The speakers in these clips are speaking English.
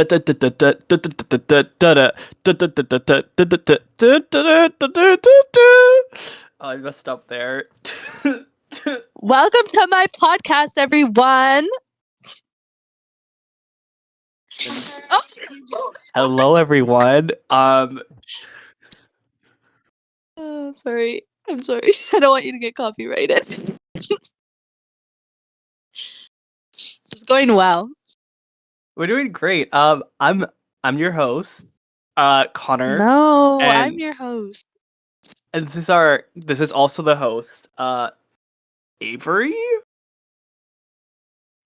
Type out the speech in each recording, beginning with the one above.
I messed up there. Welcome to my podcast, everyone. Hello, everyone. Sorry. I'm sorry. I don't want you to get copyrighted. It's going well. We're doing great. I'm your host, Connor, No, I'm and your host. and this is also the host, Avery.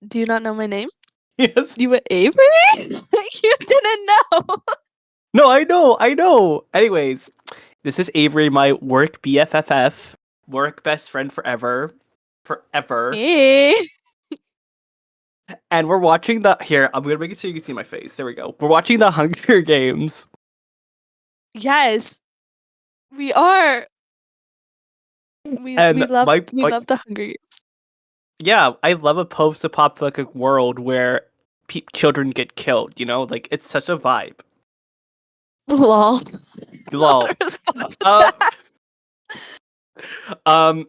Do you not know my name? Yes. You were Avery? You didn't know. No, I know. Anyways, this is Avery, my work BFFF, work best friend forever. Hey. And we're watching here, I'm gonna make it so you can see my face. There we go. We're watching the Hunger Games. Yes, we are. We love the Hunger Games. Yeah, I love a post-apocalyptic world where children get killed. You know, like it's such a vibe. Lol. Lol. Response to that.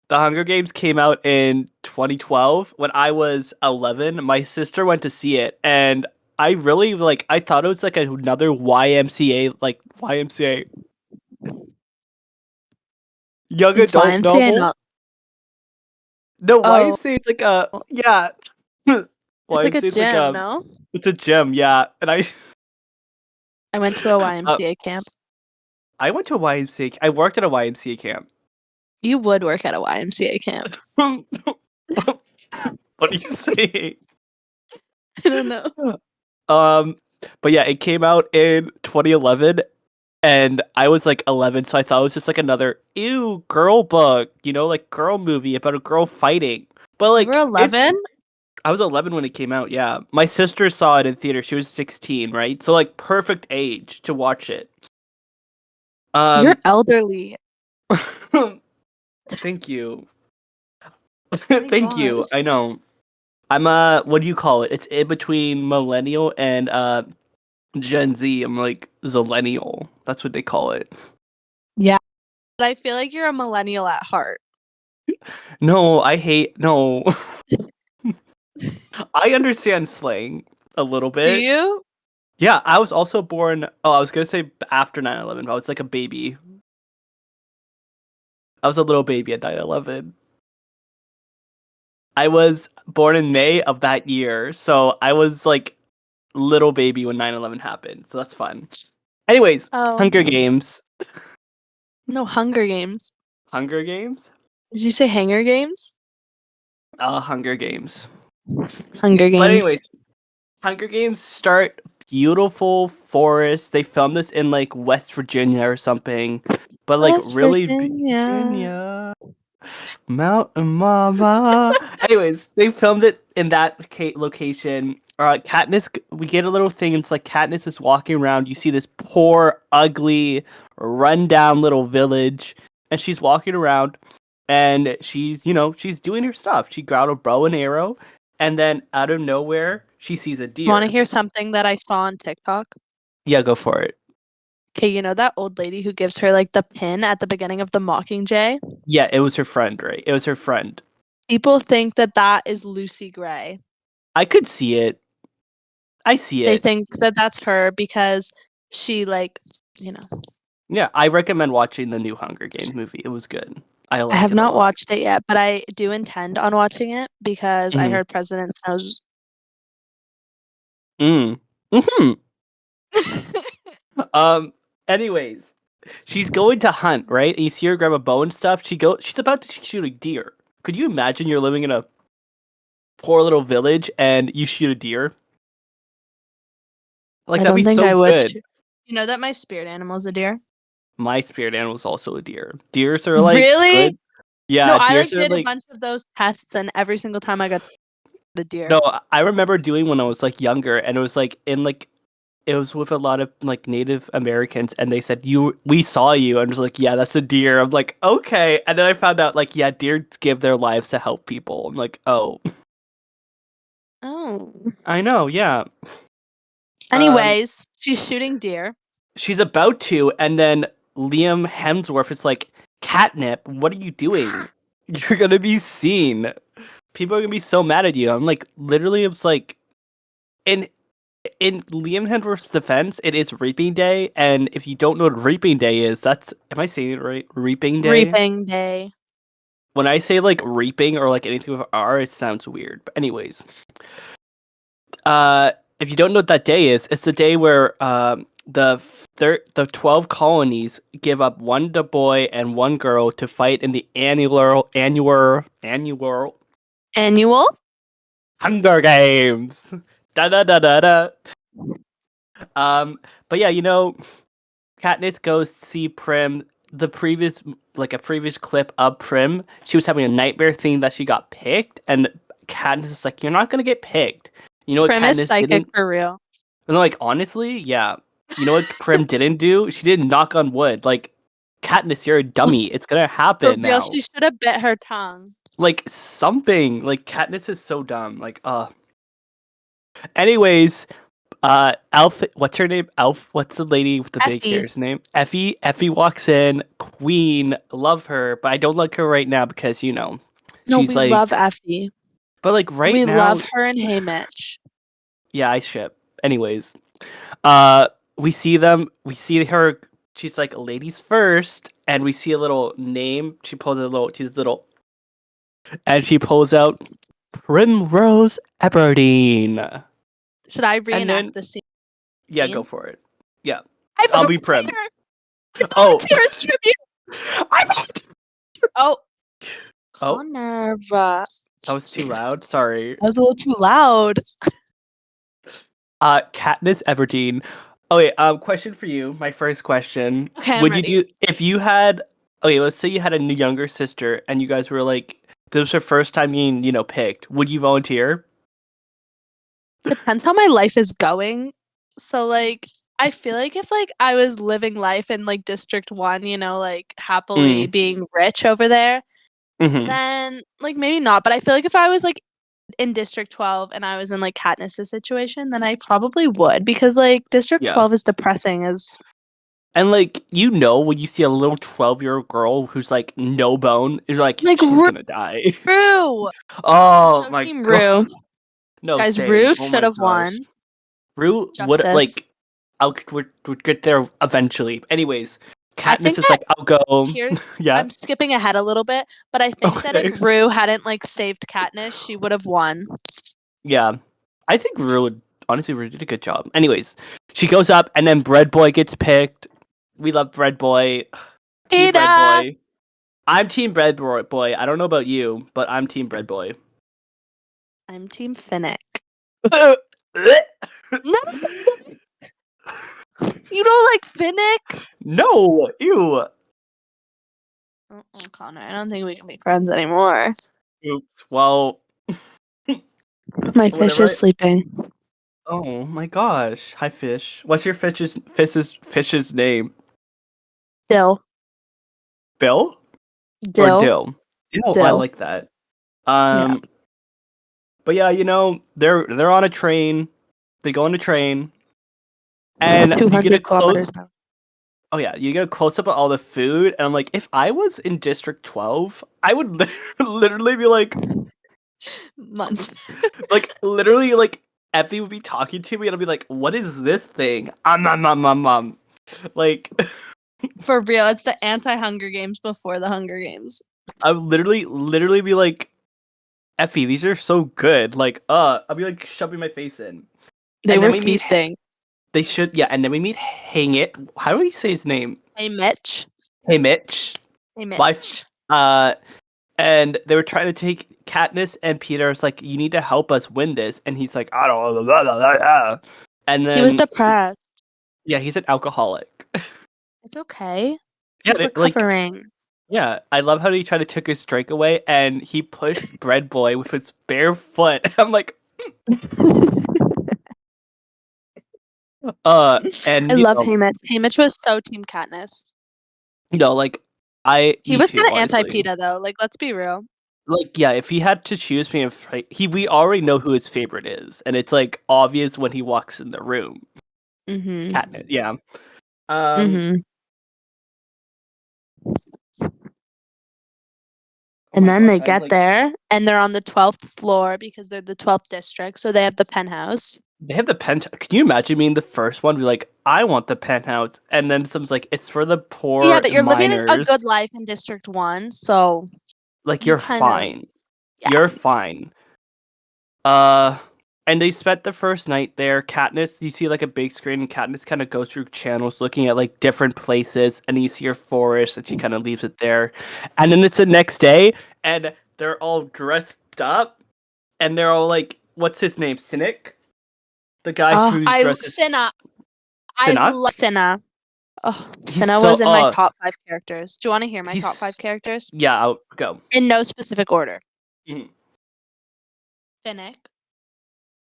The Hunger Games came out in 2012. When I was 11, my sister went to see it, and I really I thought it was like another YMCA young Is adult YMCA novel. not? No, Oh. YMCA is like a yeah. It's like a YMCA is gym, no? It's a gym, yeah. And I went to a YMCA camp. I went to a YMCA. I worked at a YMCA camp. You would work at a YMCA camp. What are you saying? I don't know. But yeah, it came out in 2011, and I was like 11, so I thought it was just like another girl book, like girl movie about a girl fighting. But like, you were 11? I was 11 when it came out. Yeah, my sister saw it in theater. She was 16, right? So like, perfect age to watch it. You're elderly. Thank you. Thank you. I know. I'm what do you call it? It's in between millennial and Gen Z. I'm like zillennial. That's what they call it. Yeah. But I feel like you're a millennial at heart. No. I understand slang a little bit. Do you? Yeah, I was also born. Oh, I was gonna say after 9/11. I was like a baby. I was a little baby at 9/11. I was born in May of that year, so I was like little baby when 9/11 happened. So that's fun. Anyways, Hunger Games. No, Hunger Games. Hunger Games? Did you say Hanger Games? Hunger Games. Hunger Games. But anyways, Hunger Games start beautiful forest. They filmed this in like West Virginia or something. But like West really Virginia. Mountain Mama. Anyways, they filmed it in that location. Katniss, we get a little thing. It's like Katniss is walking around. You see this poor, ugly, rundown little village, and she's walking around, and she's doing her stuff. She got a bow and arrow, and then out of nowhere, she sees a deer. Want to hear something that I saw on TikTok? Yeah, go for it. Okay, you know that old lady who gives her like the pin at the beginning of the Mockingjay? Yeah, it was her friend, right? It was her friend. People think that is Lucy Gray. I could see it. I see it. They think that that's her because she Yeah, I recommend watching the new Hunger Games movie. It was good. I have not watched it yet, but I do intend on watching it because I heard President Snow's. Anyways, she's going to hunt, right? And you see her grab a bow and stuff. She's about to shoot a deer. Could you imagine you're living in a poor little village and you shoot a deer? Like, that'd be so good. You know that my spirit animal is a deer? My spirit animal is also a deer. Deers are like really? Good. Yeah, no, I did a bunch of those tests, and every single time I got a deer. No, I remember doing when I was like younger, and it was like it was with a lot of like Native Americans, and they said we saw you, and I was like, yeah, that's a deer. I'm like, okay, and then I found out like, yeah, deer give their lives to help people. I'm like, oh, I I know, yeah. Anyways, she's shooting deer. She's about to, and then Liam Hemsworth is like, Catnip, what are you doing? You're gonna be seen. People are gonna be so mad at you. I'm like, literally, it's like, in Liam Hemsworth's defense, it is Reaping Day, and if you don't know what Reaping Day is, am I saying it right? Reaping Day. Reaping Day. When I say like reaping or like anything with R, it sounds weird. But anyways, if you don't know what that day is, it's the day where the 12 colonies give up one boy and one girl to fight in the Annual? Hunger Games. Da da da da da. But yeah, Katniss goes to see Prim. The previous, like a previous clip of Prim, she was having a nightmare thing that she got picked, and Katniss is like, "You're not gonna get picked." You know what Prim is Katniss psychic didn't? for real. And like, honestly, yeah. You know what Prim didn't do? She didn't knock on wood. Like, Katniss, you're a dummy. It's gonna For happen real, now. she should have bit her tongue. Like something. Like Katniss is so dumb. Like, Anyways, Elf. What's her name? Elf. What's the lady with the big Effie. hair's name? Effie. Effie walks in. Queen. Love her, but I don't like her right now because No, she's we like. love Effie. But like right we now. love her and Haymitch. Yeah, I ship. Anyways, we see them. We see her. She's like ladies first, and we see a little name. She pulls a little. She's little, and she pulls out Primrose Everdeen. Should I And reenact then, the scene? yeah, go for it. Yeah, I I'll be Prim. Oh, Volunteers tribute. I Oh, Oh, Connor. that was too loud. Sorry. That was a little too loud. Katniss Everdeen. Oh wait, question for you. My first question. Okay, I'm Would ready. you do if you had okay, let's say you had a new younger sister and you guys were like this was her first time being, picked. Would you volunteer? Depends how my life is going. So like I feel like if like I was living life in like District 1, like happily being rich over there, Mm-hmm. then like maybe not. But I feel like if I was like in District 12 and I was in like Katniss's situation, then I probably would because like District Yeah. 12 is depressing as And like when you see a little 12-year-old girl who's like no bone, you're like like she's gonna die. Rue. Oh So my Team god. Rue. No, Guys, same. Rue Oh should my have gosh. won. Rue would Justice. like would get there eventually. Anyways, I think Katniss is like, I'll go. Here's Yeah. I'm skipping ahead a little bit, but I think that Okay. if Rue hadn't like saved Katniss, she would have won. Yeah. I think Rue did a good job. Anyways, she goes up and then Bread Boy gets picked. We love Bread Boy. Team Bread Ada! Boy. I'm Team Bread Boy. I don't know about you, but I'm Team Bread Boy. I'm Team Finnick. No. You don't like Finnick? No. Ew. Oh, Connor, I don't think we can be friends anymore. Oops. Well, My fish whatever. is sleeping. Oh my gosh. Hi, fish. What's your fish's name? Dill. Bill? Or Dill. Dill? Dill. I Dill. like that. Yeah. But yeah, they're on a train. They go on a train, and you get a 200 close. kilometers now. Oh yeah, you get a close up of all the food, and I'm like, if I was in District 12, I would literally be like, Munch. like literally like Effie would be talking to me, and I'd be like, what is this thing? Mom. Like, For real, it's the anti-Hunger Games before the Hunger Games. I would literally be like, Effie, these are so good. Like, I'll be like shoving my face in. They And were then we meet. feasting. They should, yeah. And then we meet Hang It. How do we say his name? Hey, Mitch. Hey, Mitch. Hey, Mitch. Wife. And they were trying to take Katniss and Peter. It's like, you need to help us win this. And he's like, I don't know. Blah, blah, blah, blah. And then He was depressed. Yeah, he's an alcoholic. It's okay. Yeah, He's recovering. Yeah, I love how he tried to take his drink away and he pushed Bread Boy with his bare foot. I'm like, and I love Haymitch. Haymitch was so Team Katniss. like He was kind of anti-PETA though. Like, let's be real. Like, yeah, if he had to choose between we already know who his favorite is, and it's like obvious when he walks in the room. Mhm. Catnip, yeah. Um, Mhm. oh And my then gosh, they I'm get like, there and they're on the 12th floor because they're the 12th district, so they have the penthouse. they have the penthouse. Can you imagine being the first one? Be like, I want the penthouse, and then someone's like, it's for the Yeah, poor but you're living a miners. good life in District 1, so Like, you you're kind of fine. You're yeah. fine. Uh, and they spent the first night there. Katniss, you see like a big screen, and Katniss kind of goes through channels looking at like different places, and then you see her forest, and she kind of leaves it there. And then it's the next day, and they're all dressed up, and they're all like, what's his name? Cynic? The guy Oh, who I dresses Cinna. I Cynic? love Cinna. Oh, He's Cinna so, was in my top 5 characters. Do you want to hear my top 5 he's, characters? yeah, I'll go. In no specific order. Mhm. Finnick,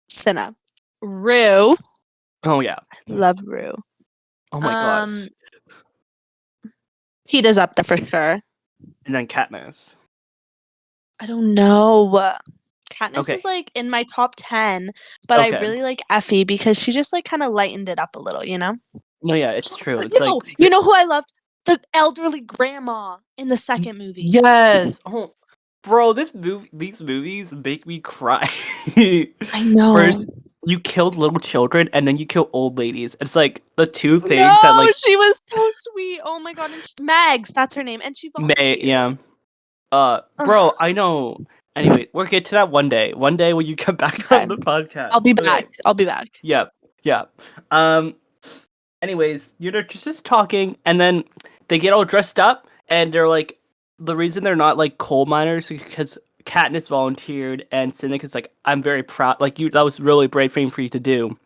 Cinna, Rue. Oh, yeah. Love Rue. Oh my Um, gosh. Peeta's up there for sure. And then Katniss. I don't know. Katniss is Okay. like in my top 10, but I Okay. really like Effie because she just like kind of lightened it up a little, you know? No, yeah, it's true. It's No, like, you know who I loved? The elderly grandma in the second movie. yes. Oh, bro, these movies make me cry. I know. First, you killed little children, and then you kill old ladies. It's like the two things that No, like she was so sweet. Oh my god, and Mags, that's her name, and she May. volunteered. Yeah. Bro, Ugh. I know. Anyway, we'll get to that one day. One day when you come back Okay, on the podcast. I'll be back. Okay. I'll be back. Yeah. Yeah. Um. Anyways, you're just talking, and then they get all dressed up, and they're like, the reason they're not like coal miners is because Katniss volunteered, and Cynic is like, I'm very proud, like you, that was really brave thing for you to do.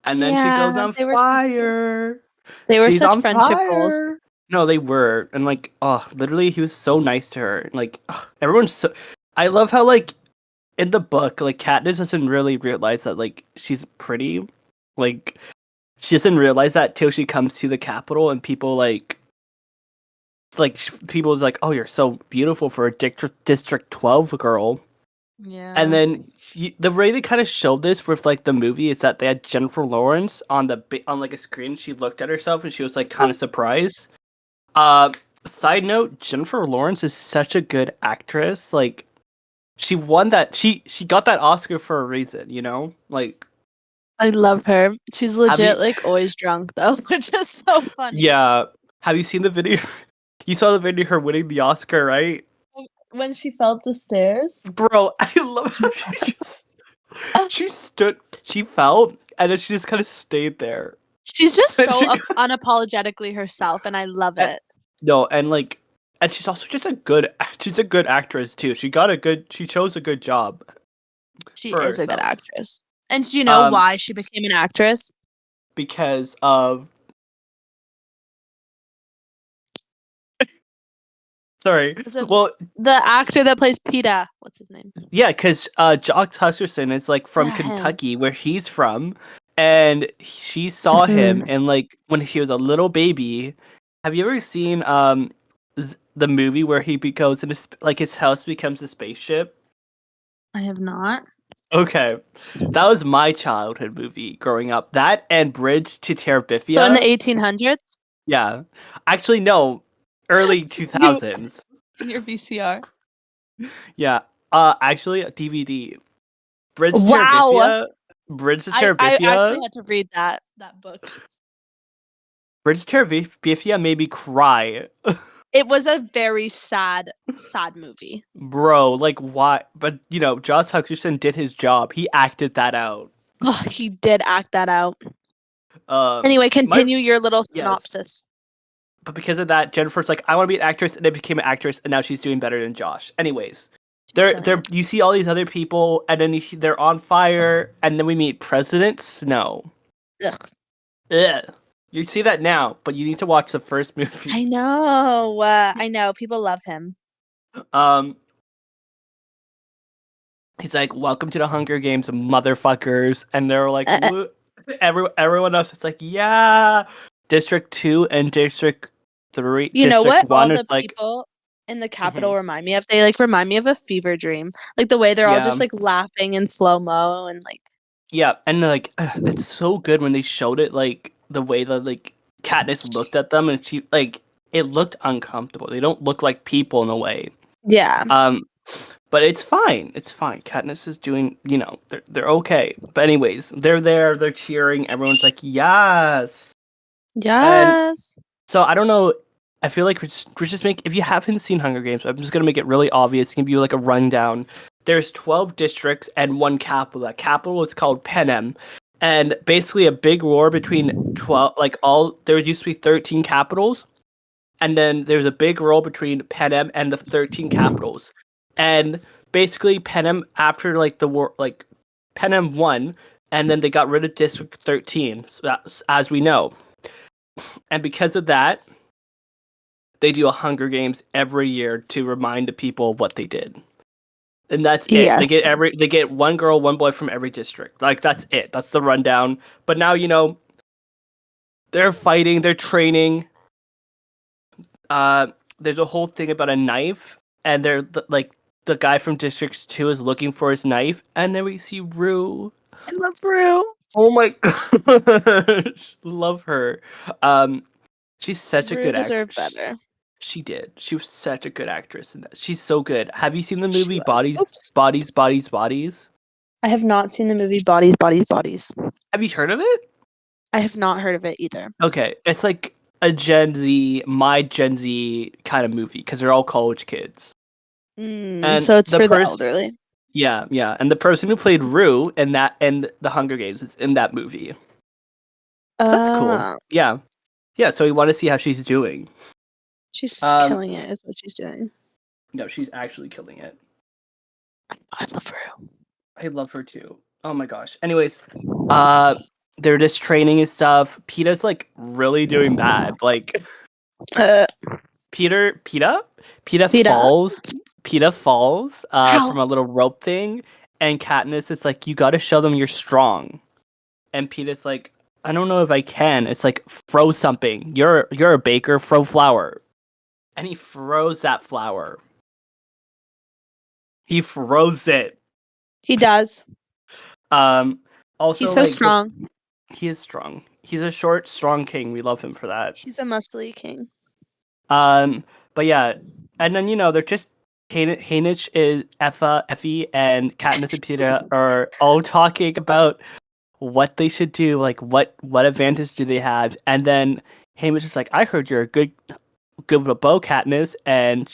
And then she goes Yeah, on fire. they were She's such on friendship goals. fire. No, they were, and like, oh, literally, he was so nice to her. Like, ugh, everyone's so. I love how like in the book, like Katniss doesn't really realize that like she's pretty, like she doesn't realize that till she comes to the capital and people people is like, oh, you're so beautiful for a district 12 girl. And Yeah. then the way they kind of showed this with like the movie is that they had Jennifer Lawrence on on like a screen. She looked at herself and she was like kind of surprised. uh Side note, Jennifer Lawrence is such a good actress. Like she won that, she got that Oscar for a reason, you know, like I love her. She's have you legit like always drunk though, which is so funny. yeah, have you seen the video? You saw the video of her winning the Oscar, right? When she fell up the stairs. Bro, I love how she stood, she fell, and then she just kind of stayed there. She's just And so she, unapologetically herself, and I love and- it. no, and like, and she's also just she's a good actress too. She chose a good job She for is a good herself. actress. And do you know Um, why she became an actress? because of, sorry, Is it well, the actor that plays Peeta? What's his name? yeah, because Jock Hutcherson is like from Yeah, him. Kentucky, where he's from, and she saw him, Mm, and like when he was a little baby. Have you ever seen the movie where he goes in like his house becomes a spaceship? I have not. Okay, that was my childhood movie growing up. That and Bridge to So in the Terabithia. 1800s, Yeah, actually no, early two you thousands. in your VCR. Yeah, actually a DVD. Bridge to Wow. Terabithia. Bridge to I Terabithia. actually had to read that book. Bridge to Terabithia made me cry. It was a very sad movie. Bro, like why? But you know, Josh Hutcherson did his job. He acted that out. Oh, he did act that out. Um, Anyway, my continue your little yes, synopsis. but because of that, Jennifer's like, I want to be an actress, and then became an actress, and now she's doing better than Josh. Anyways, She's killing it. you see all these other people, and then they're on fire, and then we meet President Snow. Ugh. Ugh. You see that now, but you need to watch the first I movie. know. I know. People love him. Um, he's like, "Welcome to the Hunger Games, motherfuckers," and they're like, Uh, uh, "Woo!" Everyone else is like, "Yeah." District 2 and District 3, you know District what? All 1 is the like, people. in the Hmm. capital remind me of? They like remind me of a fever dream. Like the way they're all Yeah. just like laughing in slow-mo and like Yeah, and like it's so good when they showed it, like the way that like Katniss looked at them, and she like it looked uncomfortable. They don't look like people in a way. yeah. Um, but it's fine. It's fine. Katniss is doing, they're okay. But anyways, they're there. They're cheering. Everyone's like, yes. And Yes. so I don't know. I feel like we're just make if you haven't seen Hunger Games, I'm just gonna make it really obvious. Give you like a rundown. There's 12 districts and one capital. That capital is called Penem, and basically a big war between 12. Like all there used to be 13 capitals, and then there's a big war between Penem and the 13 capitals. And basically Penem after like the war, like Penem won, and then they got rid of District 13, so that's, as we know. And because of that, they do a Hunger Games every year to remind the people of what they did. And that's it. Yes. They get one girl, one boy from every district. Like that's it. That's the rundown. But now, they're fighting, they're training. Uh there's a whole thing about a knife, and like the guy from District 2 is looking for his knife, and then we see Rue. I love Rue. Oh my gosh. Love her. Um she's such a Rue good deserved actress. better. She did. She was such a good actress in that. She's so good. Have you seen the She movie was. Bodies, Oops. Bodies, Bodies, Bodies? I have not seen the movie Bodies, Bodies, Bodies. Have you heard of it? I have not heard of it either. Okay, it's like a Gen Z, my Gen Z kind of movie because they're all college kids. And So it's the for the person, elderly. yeah, and the person who played Rue in that and the Hunger Games is in that movie. So that's cool. Uh, Yeah, yeah. So we want to see how she's doing. she's Um, killing it, is what she's doing. no, she's actually killing it. I love Rue. I love her too. Oh my gosh. Anyways, uh, they're just training and stuff. Peta's like really doing bad. Like Uh, Peter, Peta, Peta Peta. falls. Peta falls from How? a little rope thing, and Katniss is like, "You got to show them you're strong." And Peta's like, "I don't know if I can." It's like, "Throw something. You're a baker. Throw flour." And he throws that flour. He throws it. He does. Um. He's Also, so like strong. he is strong. He's a short, strong king. We love him for that. He's a muscly king. Um, but yeah, and then they're just Hainich is Effie, and Katniss and Peeta are all talking about what they should do, like what advantage do they have, and then Haymitch is like, "I heard you're a good with a bow, Katniss," and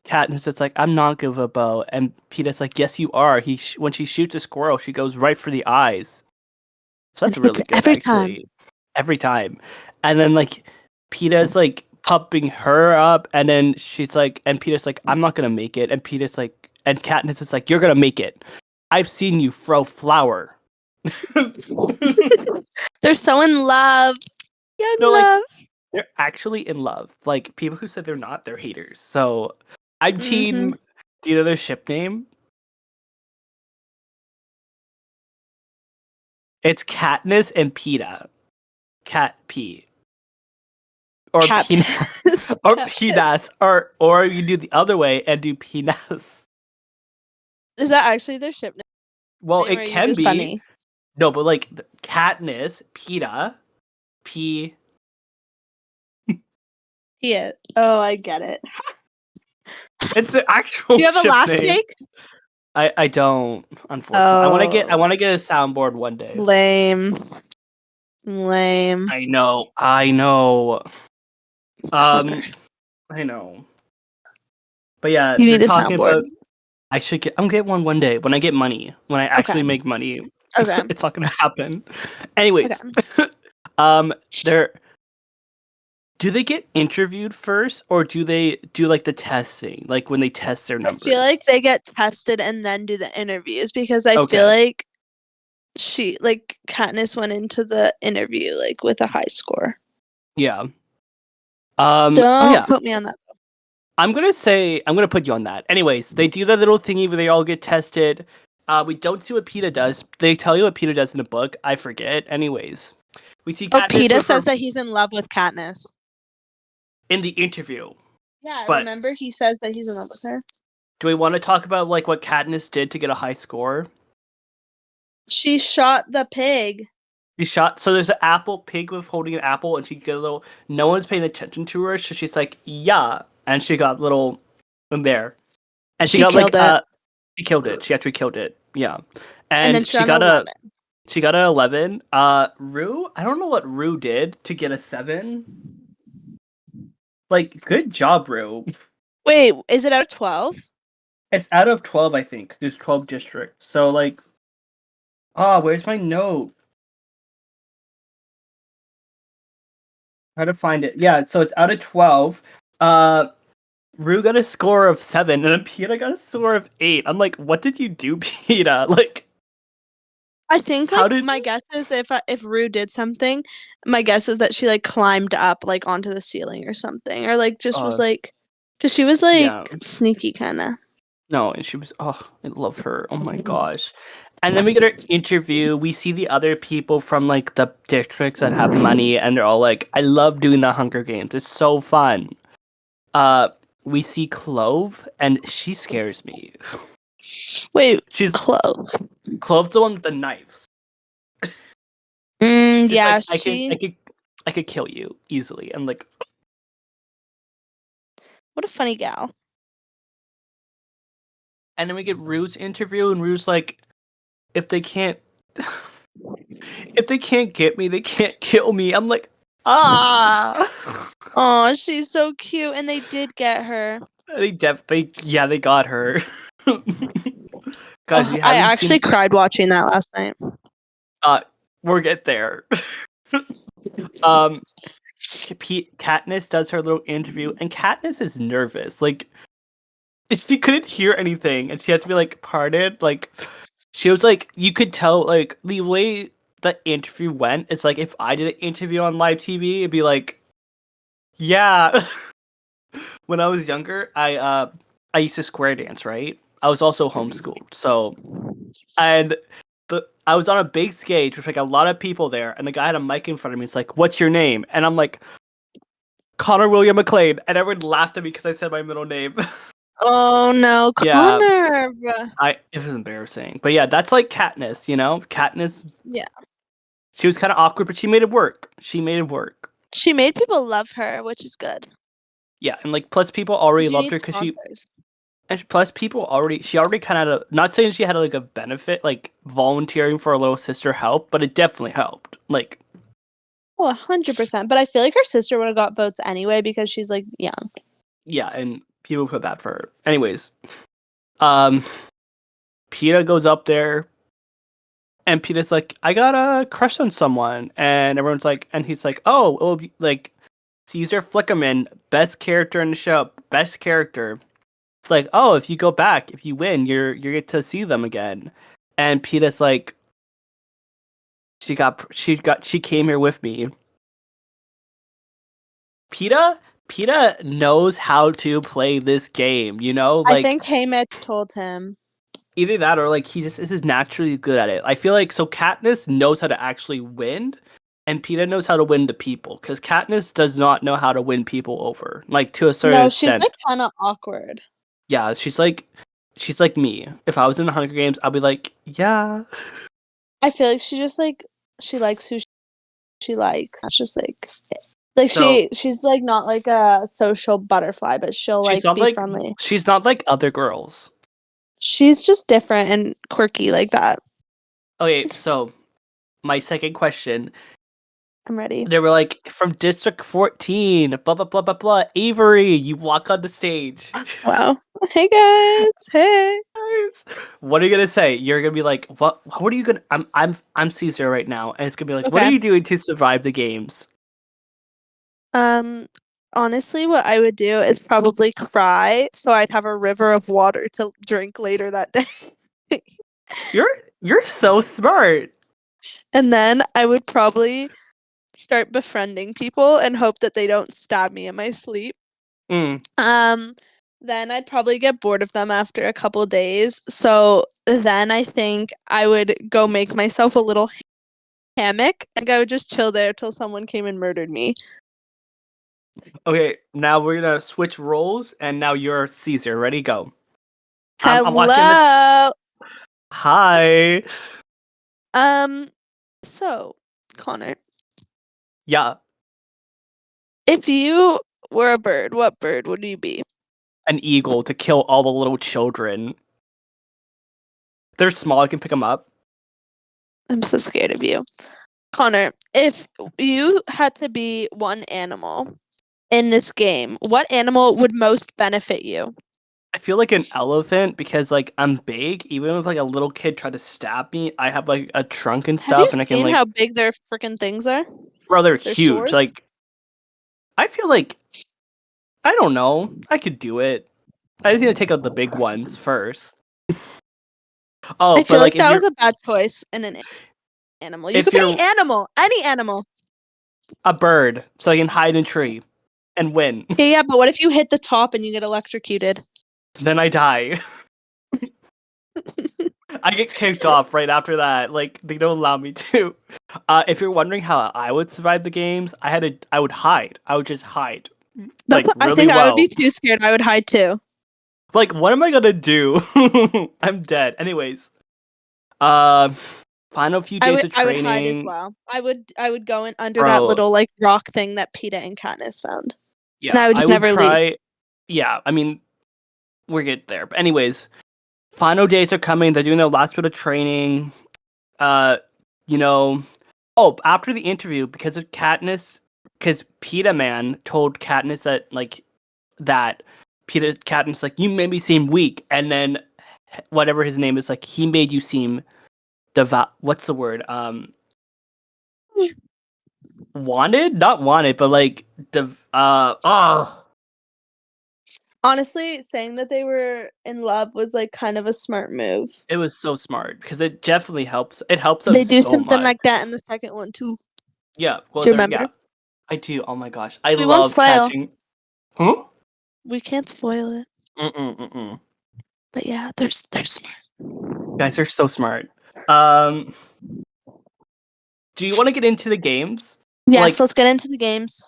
Katniss is like, "I'm not good with a bow," and Peeta's like, "Yes, you are." When she shoots a squirrel, she goes right for the eyes. So And that's hits really good, every time. actually. Every time. And then, like, Peta's, like, pumping her up, and then she's like, and Peta's like, I'm not gonna make it. And Peta's like, and Katniss is like, you're gonna make it. I've seen you throw flour. They're so in love. Young No, like, love. they're actually in love. Like, people who said they're not, they're haters. So, I'm Mm-hmm. team. Do you know their ship name? It's Katniss and Peta. Cat P. Or Cat Peanut. piss. Or Cat Peanuts. Or you do the other way and do Peanuts. Is that actually their ship Well, name, or it are you can just be. funny? No, but like Katniss, Peta, P. He is. Oh, I get it. It's an actual Do you have a ship laugh name. take? I don't, unfortunately. I Oh, want to get a soundboard one day. lame. Lame. I know. I know. Connor. I know. But yeah, You they're need a talking soundboard. about I'm get one day when I get money. When I Okay. actually make money. Okay. It's not gonna happen. Okay. Anyways. They're Do they get interviewed first, or do they do like the testing, like when they test their I numbers? feel like they get tested and then do the interviews because I Okay. feel like Katniss went into the interview like with a high score. Yeah. Don't Yeah. quote me on that. I'm gonna put you on that. Anyways, they do that little thingy where they all get tested. We don't see what Peeta does. They tell you what Peeta does in the book. I forget. Anyways, we see Oh, Katniss Peeta with her. says that he's in love with Katniss. in the interview. Yeah, But remember he says that he's in love with her. do we want to talk about like what Katniss did to get a high score? She shot the pig. She shot. So there's an apple pig with holding an apple, and she get a little. No one's paying attention to her, so she's like, "Yeah," and she got little in there, and she She got like killed it. she killed it. She actually killed it. Yeah, And then and she got an 11. she got an 11. Rue, I don't know what Rue did to get a 7. Like, good job, Rue. Wait, is it out of 12? It's out of 12, I think. There's 12 districts. So, like, where's my note? How to find it? Yeah, so it's out of 12. Rue got a score of 7, and then Peta got a score of 8. I'm like, what did you do, Peta? Like, I think how like did? my guess is if Rue did something, my guess is that she like climbed up like onto the ceiling or something, or like just was like, because she was like Yeah. sneaky kind of. No, and she was. Oh, I love her. Oh my gosh. And then we get our interview. We see the other people from like the districts that have money, and they're all like, "I love doing the Hunger Games. It's so fun." Uh, we see Clove, and she scares me. Wait, She's Clove. Clove's the one with the knives. She's Yeah, like, I could kill you easily. And like, what a funny gal. and then we get Rue's interview, and Rue's like, if they can't, if they can't get me, they can't kill me. I'm like, ah. Oh, she's so cute, and they did get her. They got her. Guys, Oh, you I haven't actually seen. cried watching that last night. We'll get there. um, Katniss does her little interview, and Katniss is nervous. Like, she couldn't hear anything, and she had to be like, "Pardon." Like, she was like, you could tell, like, the way the interview went. It's like if I did an interview on live TV, it'd be like, yeah. When I was younger, I used to square dance, right? I was also homeschooled, so and I was on a big stage with like a lot of people there, and the guy had a mic in front of me. It's like, "What's your name?" And I'm like, "Connor William McLean," and everyone laughed at me because I said my middle name. Oh no, Yeah, Connor. it was embarrassing, but yeah, that's like Katniss, you know. Katniss, Yeah, she was kind of awkward, but she made it work. She made it work. she made people love her, which is good. Yeah, and like plus people already 'Cause you loved need her because sponsors. plus people she already kind of had a, not saying she had like a benefit like volunteering for a little sister help, but it definitely helped. Like, Oh, 100%. But I feel like her sister would have got votes anyway because she's like young. yeah, and people feel bad for her. Anyways, um, Peeta goes up there, and Peeta's like, "I got a crush on someone," and everyone's like, and he's like, "Oh, it'll be like Caesar Flickerman, best character in the show, best character." It's like, "Oh, if you go back, if you win, you get to see them again." And Peeta's like, she came here with me. Peeta knows how to play this game, you know? I Like, think Haymitch told him. either that or like he just is naturally good at it. I feel like so Katniss knows how to actually win, and Peeta knows how to win the people, because Katniss does not know how to win people over, like to a certain No, she's extent. like kind of awkward. Yeah, she's like me. If I was in the Hunger Games, I'd be like, yeah. I feel like she just like she likes who she likes. That's just like So she's like not like a social butterfly, but she'll like be friendly. she's not like other girls. She's just different and quirky like that. Okay, so my second question. I'm ready. They were like, from District 14, blah blah blah blah blah. Avery, you walk on the stage. Wow. Hey guys. Hey. Guys, what are you gonna say? You're gonna be like, what are you gonna I'm Caesar right now, and it's gonna be like, what Okay. are you doing to survive the games? Honestly, what I would do is probably cry so I'd have a river of water to drink later that day. You're so smart. And then I would probably start befriending people and hope that they don't stab me in my sleep. Mm. Then I'd probably get bored of them after a couple days. So then I think I would go make myself a little hammock and I would just chill there till someone came and murdered me. Okay, now we're gonna switch roles, and now you're Caesar. Ready, go. I'm watching the. Hello. Hi. Um. So, Connor, Yeah, if you were a bird, what bird would you be? an eagle to kill all the little children. They're small. I can pick them up. I'm so scared of you, Connor. If you had to be one animal in this game, what animal would most benefit you? I feel like an elephant because like I'm big. Even if like a little kid tried to stab me, I have like a trunk and Have you stuff, and I can seen like. how big their freaking things are? Bro, they're Their huge. swords? Like I feel like I don't know. I could do it. I just need to take out the big ones first. Oh, I but feel like like that was a bad choice in an animal. You if could be you're any animal. a bird, so I can hide in a tree and win, Yeah, yeah, but what if you hit the top and you get electrocuted? then I die. I get kicked off right after that. Like they don't allow me to. If you're wondering how I would survive the games, I would hide. I would just hide, like I really think I would be well. too scared. I would hide too. Like what am I gonna do? I'm dead. Anyways, uh, final few days of I would hide as training, well. I would go in under that bro. little like rock thing that PETA and Katniss found. And Yeah, I would I just would never leave. try. Yeah, I mean we're get there. But anyways, final days are coming. They're doing their last bit of training. Uh, you know, oh, after the interview, because of Katniss, because PETA Man told Katniss that Katniss like you made me seem weak, and then whatever his name is like he made you seem devout. What's the word? Wanted, not wanted, but like oh, Honestly, saying that they were in love was like kind of a smart move. it was so smart because it definitely helps. It helps them They do so something much. like that in the second one too. Yeah, well, Do you there, remember? yeah, I do. Oh my gosh, I We won't love spoil. catching. Huh? We can't spoil it. Mm-mm, mm-mm. But yeah, they're smart. Guys are so smart. Um, do you want to get into the games? Yes, Like, let's get into the games.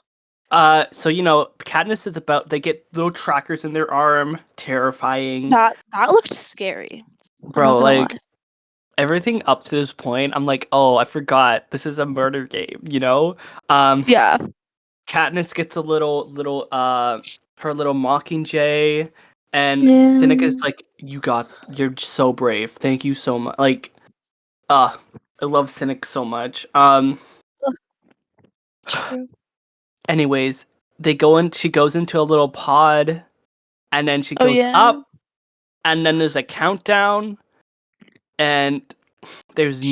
so Katniss is about. They get little trackers in their arm, terrifying, That looked scary. I'm not bro. gonna lie. Like everything up to this point, I'm like, oh, I forgot this is a murder game. Um, Yeah. Katniss gets a her little Mockingjay, and Seneca's Yeah. like, you're so brave. Thank you so much. Like, I love Cynic so much. True. Anyways, she goes into a little pod, and then she Oh goes yeah. up, and then there's a countdown, and there's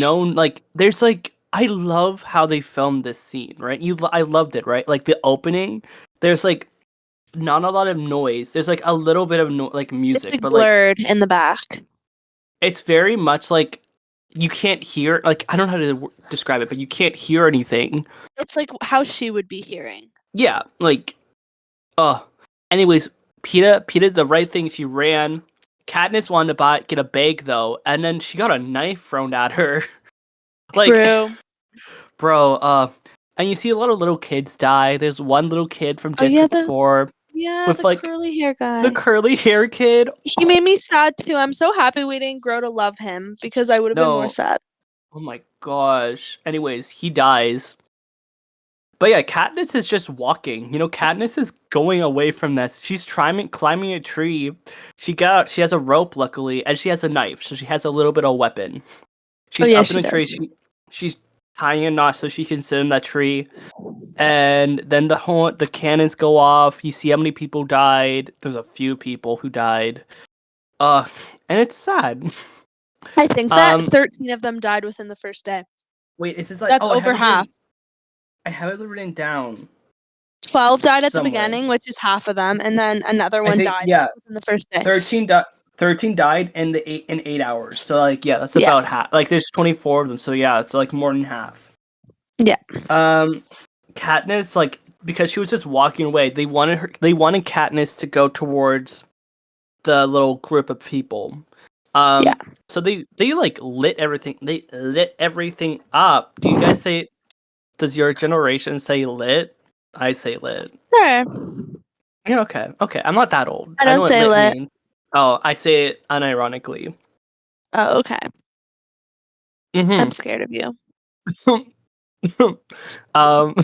like I love how they filmed this scene, right? I loved it, right? Like the opening, there's like not a lot of noise. There's like a little bit of like It's music, like but like blurred in the back. it's very much like you can't hear. Like I don't know how to describe it, but you can't hear anything. It's like how she would be hearing. Yeah, like anyways, Peta did the right thing. She ran. Katniss wanted to get a bag though, and then she got a knife thrown at her. Like, True. bro, and you see a lot of little kids die. There's one little kid from Oh yeah, District 4 with the like curly hair the guy. curly hair kid. He made me sad too. I'm so happy we didn't grow to love him because I would have been more No, sad. oh my gosh. Anyways, he dies. But yeah, Katniss is just walking. Katniss is going away from this. She's climbing a tree. She has a rope, luckily, and she has a knife, so she has a little bit of weapon. Oh She's yeah, up in she a tree. does. She's tying a knot so she can sit in that tree. And then the cannons go off. You see how many people died. There's a few people who died. Uh, and it's sad. I think that Um, 13 of them died within the first day. wait, is this like? That's Oh, over half. I have it written down 12 died at the somewhere. beginning, which is half of them, and then another I one think died yeah, within the first day. 13 died in 8 hours. So like yeah, that's Yeah. about half. Like there's 24 of them. So yeah, so like more than half. Yeah. Um, Katniss like because she was just walking away. They wanted Katniss to go towards the little group of people. Yeah. So they like lit everything. They lit everything up. Do you guys say? Does your generation say lit? I say lit. Sure. Yeah, okay. Okay. I'm not that old. I I know don't what say lit lit. means. Oh, I say it unironically. Oh, okay. I'm Mm-hmm. scared of you. um,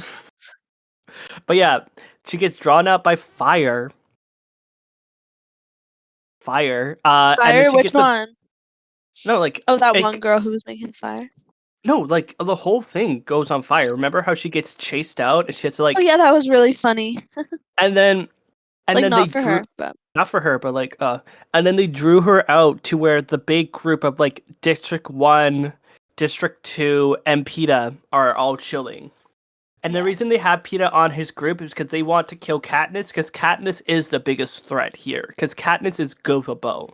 but yeah, she gets drawn out by fire. Fire. And then Fire? she Which gets a one? no, like Oh, that one it, girl who was making fire. no, like the whole thing goes on fire. Remember how she gets chased out and she has to Oh like, yeah, that was really funny. and then Like they not for drew her, but not for her, but like and then they drew her out to where the big group of like District 1, District 2, and PETA are all chilling. And the reason yes. they have PETA on his group is because they want to kill Katniss, because Katniss is the biggest threat here. Because Katniss is good with a bow.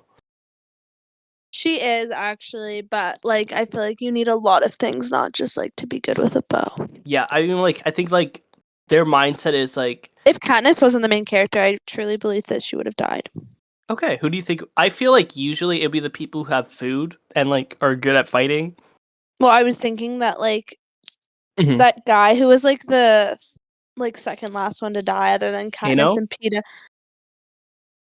She is actually, but like I feel like you need a lot of things, not just like to be good with a bow. Yeah, I mean, like I think like their mindset is like, If Katniss wasn't the main character, I truly believe that she would have died. okay, who do you think? I feel like usually it'd be the people who have food and like are good at fighting. Well, I was thinking that like Mm-hmm. that guy who was like the like second last one to die, other than Katniss Kano, and Peeta.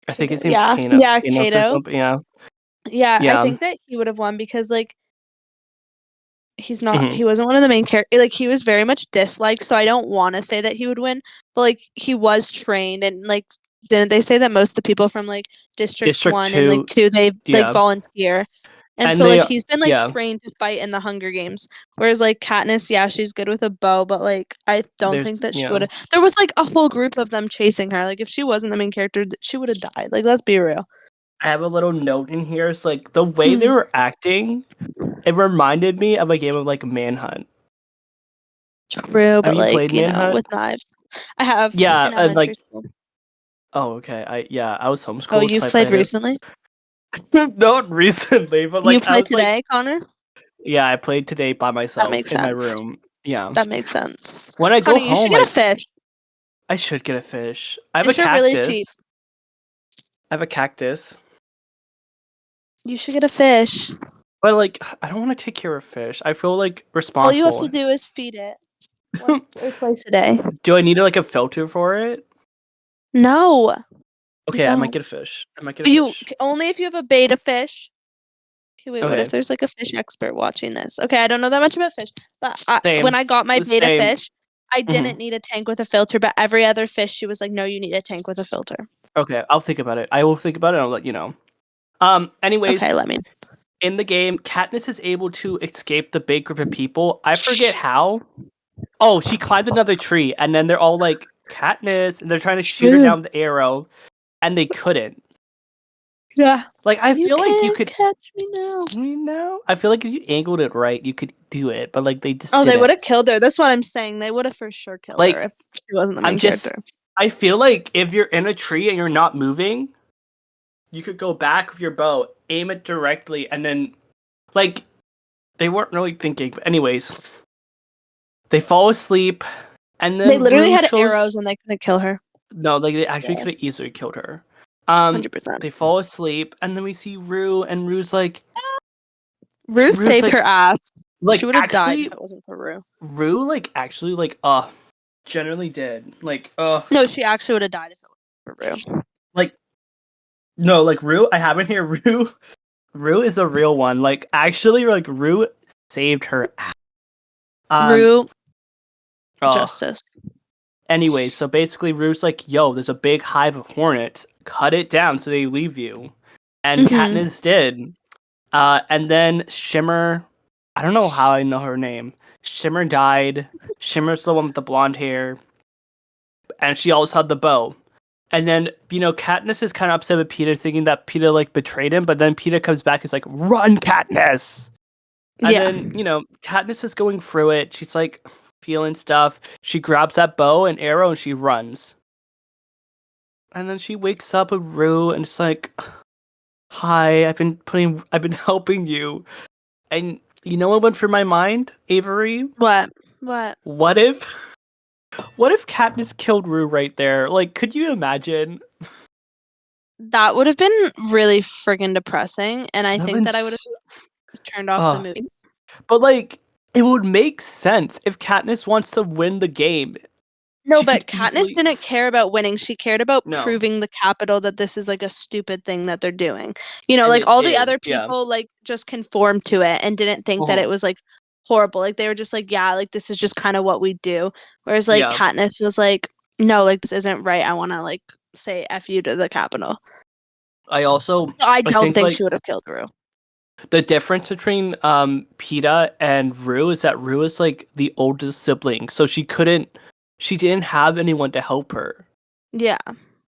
I think Kato, his name's yeah, Kano. yeah, Kano said Kato. something. Yeah, Yeah, I yeah. think that he would have won because like Mm-hmm. he wasn't one of the main characters. Like he was very much disliked, so I don't want to say that he would win, but like he was trained and like didn't they say that most of the people from like District District 1 and like Two. 2 they like Yeah, volunteer. And and so like they he's been like yeah. trained to fight in the Hunger Games. Whereas like Katniss, yeah, she's good with a bow, but like I don't There's think that she would yeah. have. There was like a whole group of them chasing her. Like if she wasn't the main character, she would have died. Like let's be real. I have a little note in here. It's like the way they Hmm. were acting. It reminded me of a game of like Manhunt. True, Have but you like played you know, Manhunt? with knives. I have Yeah, in and elementary like school. oh okay. I was Oh, homeschooled, so you've I played played it. recently? Not recently, but You like I played was like today, Connor? yeah, I played today by That myself makes in my sense. room. Yeah. That makes sense. When I go Connor, you should home, get a fish. I should get a fish. I have a Fish are really cheap. cactus. I have a cactus. You should get a fish. But like I don't want to take care of fish. I feel like All you have to responsible. do is feed it once or twice a day. Do I need like a filter for it? No, you Okay, I might don't. get a fish. I might get a But you fish. only if you have a beta fish. Okay, wait. What if Okay. there's like a fish expert watching this? Okay, I don't know that much about fish, but when Same. I got my beta Same. fish, I Hmm. didn't need a tank with a filter. But every other fish, she was like, "No, you need a tank with a filter." Okay, I'll think about it. I will think about it and I'll let you know. Okay, Anyways, let me. in the game, Katniss is able to escape the big group of people. I forget how. Oh, she climbed another tree, and then they're all like, Katniss, and they're trying to shoot her True. down with the arrow, and they couldn't. Yeah. Like, I You feel like you can't could, catch me now. I feel like if you angled it right, you could do it, but like, they just Oh, they would didn't. have killed her. That's what I'm saying. They would have for sure killed her Like, if she wasn't the I'm main just, character. I feel like if you're in a tree and you're not moving, you could go back with your bow, aim it directly, and then, like, they weren't really thinking. But anyways, they fall asleep, and They then literally Rue had shows. arrows and they couldn't kill her. No, like they actually Yeah, could have easily killed her. 100%. They fall asleep, and then we see Rue, and Rue Rue's saved her like, ass. She like would have died actually, if it wasn't for Rue. Rue, like actually, like, generally did, like, No, she actually would have died if it wasn't for Rue. like, no, like Rue. I have in here, Rue. Rue is a real one. Like, actually, like Rue saved her ass. Um, Rue, uh, justice. Anyway, so basically, Rue's like, "Yo, there's a big hive of hornets. Cut it down so they leave you." And Hmm. Katniss did. And then Shimmer, I don't know how I know her name. Shimmer died. Shimmer's the one with the blonde hair, and she also had the bow. And then Katniss is kind of upset with Peter, thinking that Peter like betrayed him. But then Peter comes back, and is like, "Run, Katniss!" And Yeah. then Katniss is going through it. She's like feeling stuff. She grabs that bow and arrow, and she runs. And then she wakes up with Rue, and it's like, "Hi, I've been helping you." And you know what went through my mind, Avery? What? What? What if, what if Katniss killed Rue right there? Like, could you imagine? That would have been really friggin' depressing, and I That'd think been that I would have turned off the movie. but like, it would make sense if Katniss wants to win the game. No, She could but Katniss easily didn't care about winning. She cared about no, proving the Capitol that this is like a stupid thing that they're doing. and Like it all the is, other yeah. people like just conformed to it and didn't think that Uh-huh. it was like horrible. Like they were just like, yeah, like this is just kind of what we do. Whereas like Yeah. Katniss was like, no, like this isn't right. I want to like say F you to the Capitol. I I don't think think like she would have killed Rue. the difference between Peta and Rue is that Rue is like the oldest sibling, so she didn't have anyone to help her. Yeah.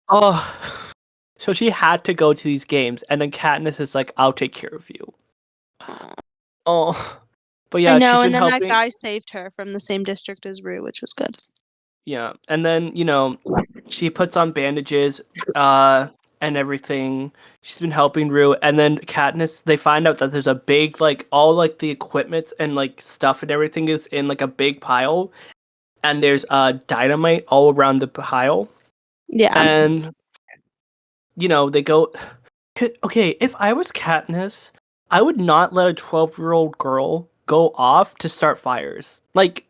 Oh, so she had to go to these games, and then Katniss is like, "I'll take care of you." Oh, but I yeah, she's know, and been then that helping. guy saved her from the same district as Rue, which was good. Yeah, and then she puts on bandages, uh, and everything. She's been helping Rue, and then Katniss. They find out that there's a big like all like the equipment and like stuff and everything is in like a big pile, and there's dynamite all around the pile, Yeah. and they go. Okay, if I was Katniss, I would not let a 12-year-old girl go off to start fires. Like,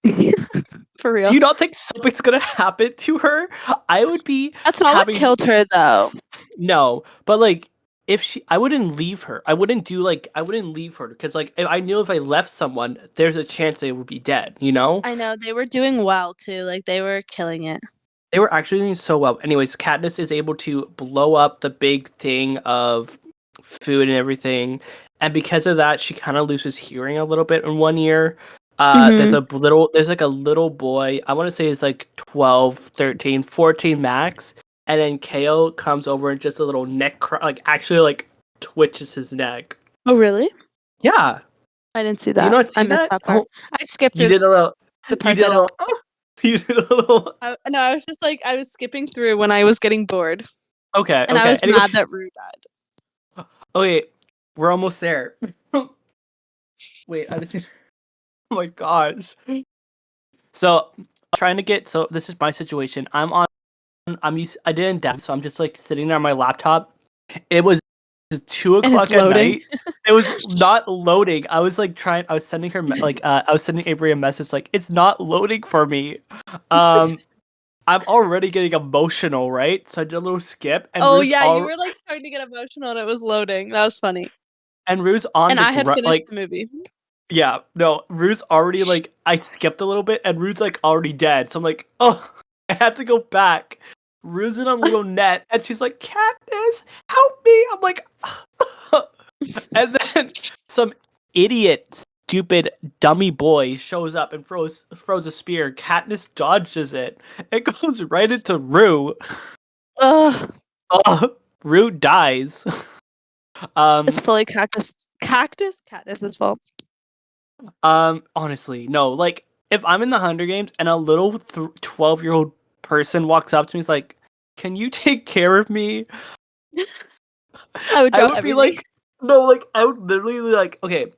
For do real. you not think something's gonna happen to her? I would be That's not what having killed her though. no, but like if I wouldn't leave her. I wouldn't leave her because like if I knew if I left someone, there's a chance they would be dead. You know, I know they were doing well too. Like they were killing it. they were actually doing so well. Anyways, Katniss is able to blow up the big thing of food and everything, and because of that, she kind of loses hearing a little bit in one ear. Mhm. There's like a little boy. I want to say it's like 12, 13, 14 max, and then KO comes over and just a little like actually like twitches his neck. Oh really? Yeah, I didn't see do you that. not I see missed that? that part. Oh, I skipped you through did a little. the You parts did I a don't little. You did a little. no, I was just like I was skipping through when I was getting bored. Okay, And I okay. was Anyway, mad that Rue died. okay, we're almost there. Wait, I just. Oh my gosh. So trying to get so this is my situation. I didn't down, so I'm just like sitting there on my laptop. It was two And it's o'clock at loading. night. It was not loading. I was like trying. I was sending her I was sending Avery a message like it's not loading for me. Um, I'm already getting emotional, right? So I did a little skip, Oh yeah, you were like starting to get emotional and it was loading. That was funny. Rue's on And the I had finished like the movie. yeah, no, Rue's already like I skipped a little bit and Rue's like already dead. So I'm like, oh, I have to go back. Rue's in a little net and she's like, Katniss, help me. I'm like, and then some idiot, stupid, dummy boy shows up and throws a spear. Katniss dodges it. It goes right into Rue. Ugh. Oh, Rue dies. It's Um, fully Katniss's fault. Honestly, no. Like, if I'm in the Hunger Games and a little 12-year-old person walks up to me, and is like, "Can you take care of me?" I would I drop would be everything. like, no. Like, I would literally be like, okay.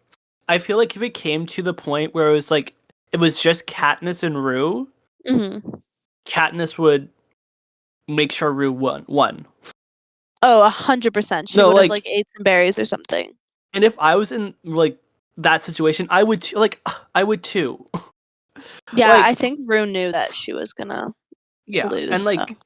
I feel like if it came to the point where it was just Katniss and Rue, Hmm. Katniss would make sure Rue won. Oh, 100%. She No, would have like like, ate some berries or something. and if I was in like that situation, I would like, I would too. Yeah, I Like, think Rue knew that she was gonna yeah, and lose though. like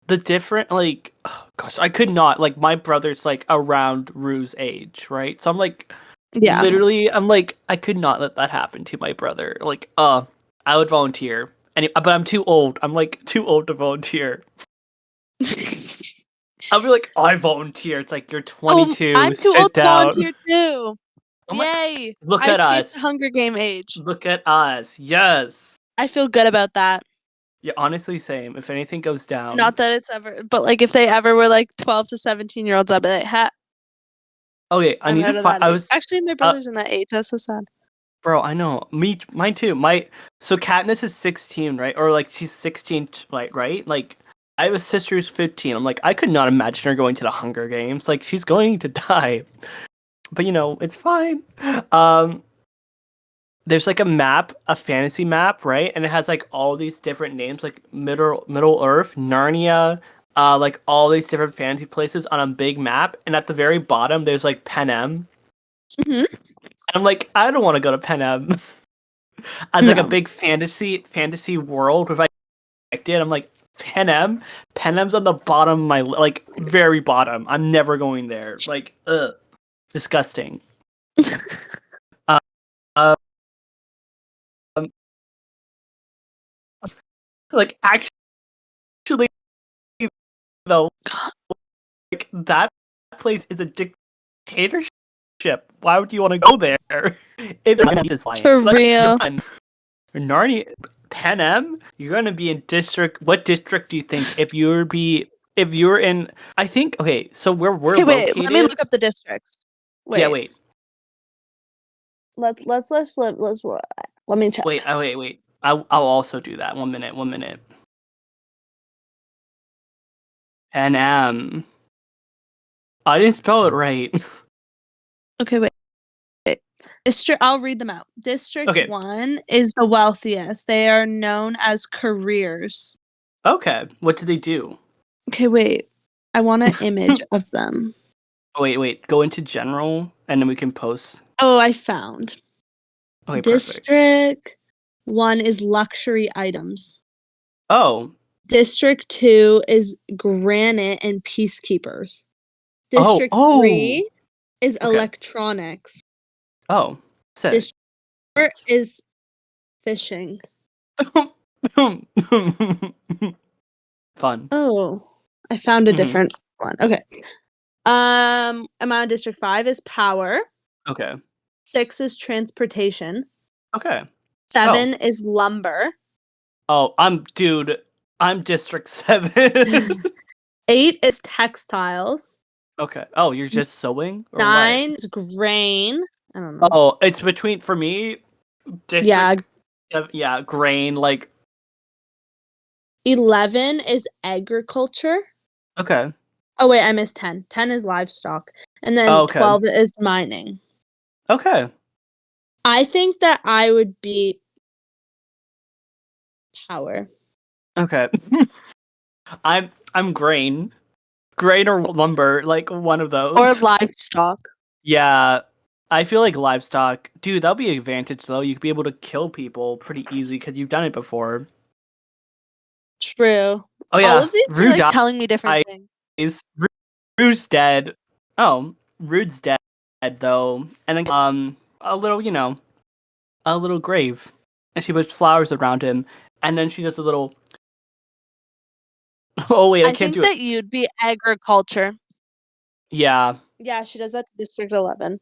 the different like oh, gosh, I could not like my brother's like around Rue's age, right? So I'm like Yeah. literally I'm like I could not let that happen to my brother. Like I would volunteer. But I'm too old. I'm like too old to volunteer. I'll be like I volunteer. It's like you're Oh, 22, I'm too old sit to down. volunteer too. Oh my Yay! look I at escaped the us. Hunger Game age. Look at us. Yes. I feel good about that. Yeah, honestly same. If anything goes down. Not that it's ever, but like if they ever were like 12 to 17-year-olds, I'd be like, ha, Okay, I I'm need to out of find that I age. was Actually, my brother's in that age. That's so sad. bro, I know. Mine too. So Katniss is 16, right? Or like she's 16, like right? Like I have a sister who's 15. I'm like I could not imagine her going to the Hunger Games. Like she's going to die. But it's fine. Um, there's like a map, a fantasy map, right? And it has like all these different names, like Middle Earth, Narnia, like all these different fantasy places on a big map. And at the very bottom, there's like Panem. Hmm. I'm like, I don't want to go to Panem. As like a No. big fantasy world with like expected. I'm like, Panem? Panem's on the bottom of my, like, very bottom. I'm never going there. Like, ugh. Disgusting. Uh, um, like, actually, though, like, that place is a dictatorship. Why would you want to go there? If Narnia's For lying. Like, you're real. fine. Narnia, Panem, you're gonna be in district. What district do you think if you're in? I think okay. So where we're Okay, wait. Let me located. look up the districts. Yeah, Wait. wait, Let's let me check. wait. I'll also do that. 1 minute. 1 minute. Panem. I didn't spell it right. Okay, wait. District. I'll read them out. District Okay. 1 is the wealthiest. They are known as careers. Okay. What do they do? Okay, wait. I want an image of them. Wait. Go into general, and then we can post. Oh, I found. Okay, perfect. District 1 is luxury items. Oh. District 2 is granite and peacekeepers. Oh. District Oh. 3 is Okay. electronics. Oh. Sick. District 4 is fishing. Fun. Oh, I found a Mhm. different one. Okay. Am I on District 5 is power. Okay. 6 is transportation. Okay. 7 is lumber. Oh, I'm District 7. 8 is textiles. Okay. Oh, you're just sewing or what? 9 is grain. I don't know. Oh, it's between for me Yeah. District yeah, grain like 11 is agriculture. okay. Oh wait, I missed 10. 10 is livestock. And Oh, then okay. 12 is mining. Okay. I think that I would be power. Okay. I'm grain. Grain or lumber, like one of Or those. livestock. Yeah. I feel like livestock. Dude, that'll be an advantage though. You could be able to kill people pretty easy because you've done it before. True. Oh All yeah. of these are Rue like telling me different things. dies. Rue's dead. Oh, Rude's dead though. And then a little, a little grave. And she puts flowers around him. And then she does a little oh wait, I I can't think do it. that you'd be agriculture. Yeah. Yeah, she does that to District 11.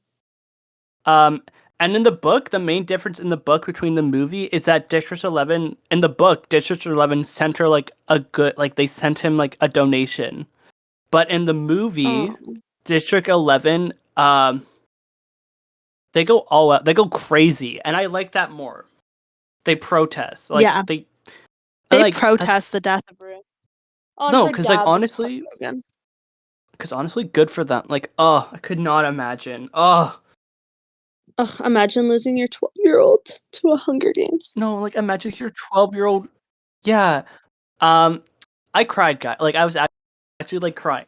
Um and in the book, the main difference in the book between the movie is that District 11 in the book, District 11 sent her like a good like they sent him like a donation. But in the movie, Oh. District 11 they go all out. They go crazy, and I like that more. They protest, like Yeah. they They like protest that's the death of Rue. Oh, and no, her because like dad went to honestly, hospital again. good for them. Like, oh, I could not imagine. Oh Ugh, imagine losing your 12-year-old to a Hunger Games. no, like imagine your 12-year-old. Yeah, um, I cried, guy. Like I was actually like crying.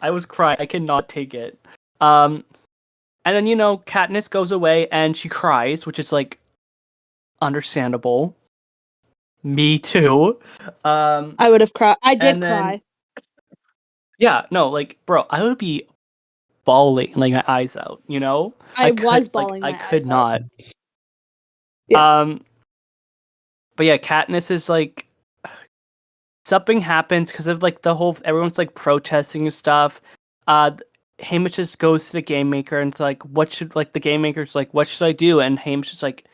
I was crying. I cannot take it. Um, and then Katniss goes away and she cries, which is like understandable. Me too. I would have cried. I did And then cry. yeah, no, like bro, I would be bawling like my eyes out, I was bawling I my could eyes out. not. Yeah. But yeah, Katniss is like something happens because of like the whole everyone's like protesting and stuff. Hamish just goes to the game maker and it's like, what should like the game maker's like, what should I do? And Hamish is like,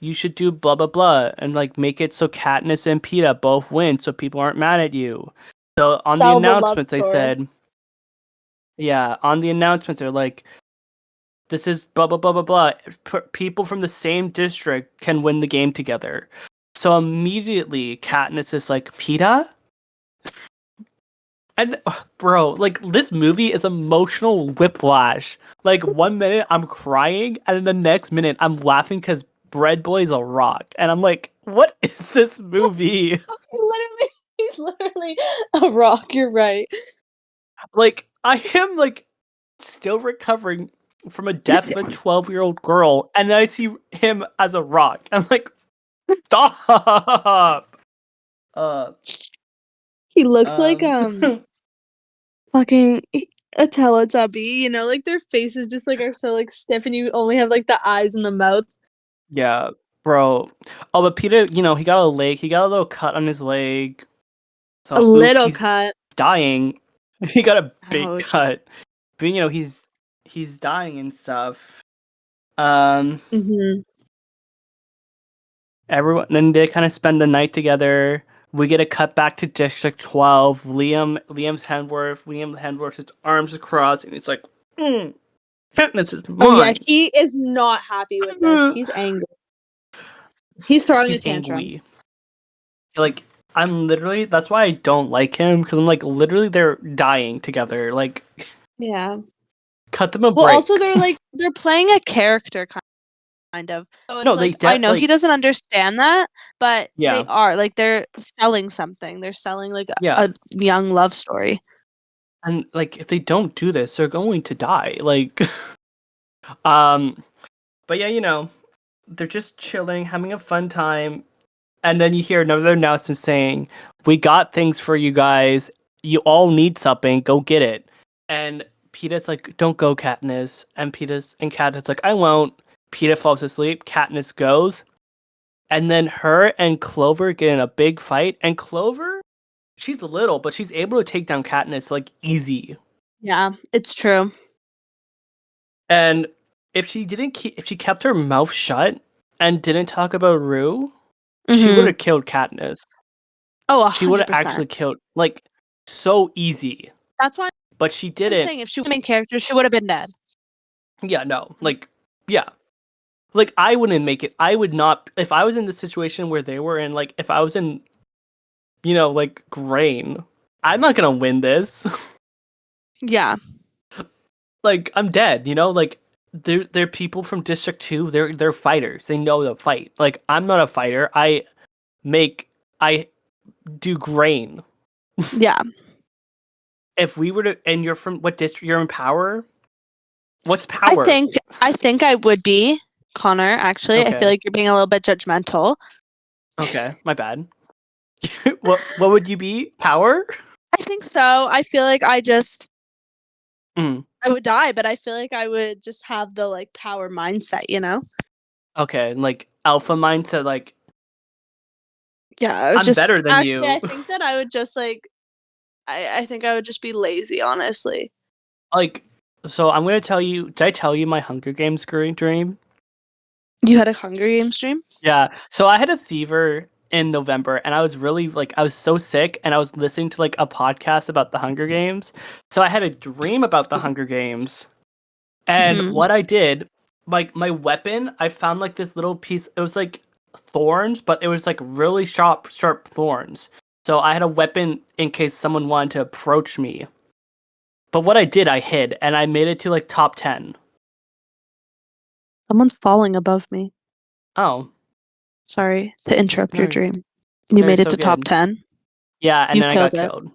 you should do blah blah blah and like make it so Katniss and Peeta both win so people aren't mad at you. So on the Sell the love announcements they story. said, yeah, on the announcements they're like, this is blah blah blah blah blah. People from the same district can win the game together. So immediately Katniss is like, Peeta? And bro, like this movie is emotional whiplash. Like 1 minute I'm crying, and then the next minute I'm laughing because Bread Boy's a rock, and I'm like, what is this movie? Literally, he's literally a rock. You're right. Like I am like still recovering from a death of a 12-year-old girl, and then I see him as a rock. I'm like, stop. Uh, He looks like um, fucking a Teletubby, you know, like their faces just like are so like stiff and you only have like the eyes and the mouth. yeah, bro. Oh, but Peter, he got he got a little cut on his leg. A So, oof, little he's cut. dying. He got a big Ouch. cut. But, he's dying and stuff. Um, Mhm. Everyone, then they kind of spend the night together. We get a cut back to District 12. Liam Hemsworth's arms across, and he's like, Katniss is Oh yeah, mine. he is not happy with this. He's angry. He's throwing a He's tantrum. angry. Like, that's why I don't like him, because I'm like, literally, they're dying together. Like, Yeah. cut them a Well, also break. they're playing a character kind of. So it's No, like I know he doesn't understand that, but they yeah, are like they're selling something. They're selling like yeah. a young love story. And, like, if they don't do this, they're going to die. Like, um, but yeah, they're just chilling, having a fun time. And then you hear another announcement saying, "We got things for you guys. You all need something. Go get it." And Peeta's like, "Don't go, Katniss." And Katniss like, "I won't." Peeta falls asleep. Katniss goes, and then her and Clover get in a big fight. And Clover, she's little, but she's able to take down Katniss like easy. Yeah, it's true. And if she kept her mouth shut and didn't talk about Rue, she would Mhm. have killed Katniss. Oh, She would have 100%. actually killed, like, so easy. That's why But she I'm didn't. saying if she was the main character, she would have been dead. Yeah, no. Like, yeah. Like, I wouldn't make it. I would not. If I was in the situation where they were in, like, if I was in, like, Grain, I'm not gonna win this. Yeah. Like, I'm dead, Like, they're people from District 2. They're fighters. They know the fight. Like, I'm not a fighter. I do Grain. Yeah. If we were to, and you're from what district? You're in Power? What's I Power? think I think I would be Connor, actually. I feel Okay. like you're being a little bit judgmental. Okay, my bad. What would you be? Power? I think so. I feel like Mm, I would die, but I feel like I would just have the like power mindset, you know? okay, like alpha mindset. Like, Yeah, I would I'm just better than actually I you. think that I would just like I think I would just be lazy, honestly. Like, so I'm gonna tell you. Did I tell you my Hunger Games dream? You had a Hunger Games stream? Yeah. So I had a fever in November, and I was really like, I was so sick, and I was listening to like a podcast about the Hunger Games. So I had a dream about the Hunger Games, and Mhm. what I did, like my weapon, I found like this little piece. It was like thorns, but it was like really sharp thorns. So I had a weapon in case someone wanted to approach me. But what I did, I hid, and I made it to like top 10. Someone's falling above me. Oh, Sorry to interrupt your no, dream. You no, you're made it so to top good. 10. Yeah, and You then I got killed it. killed.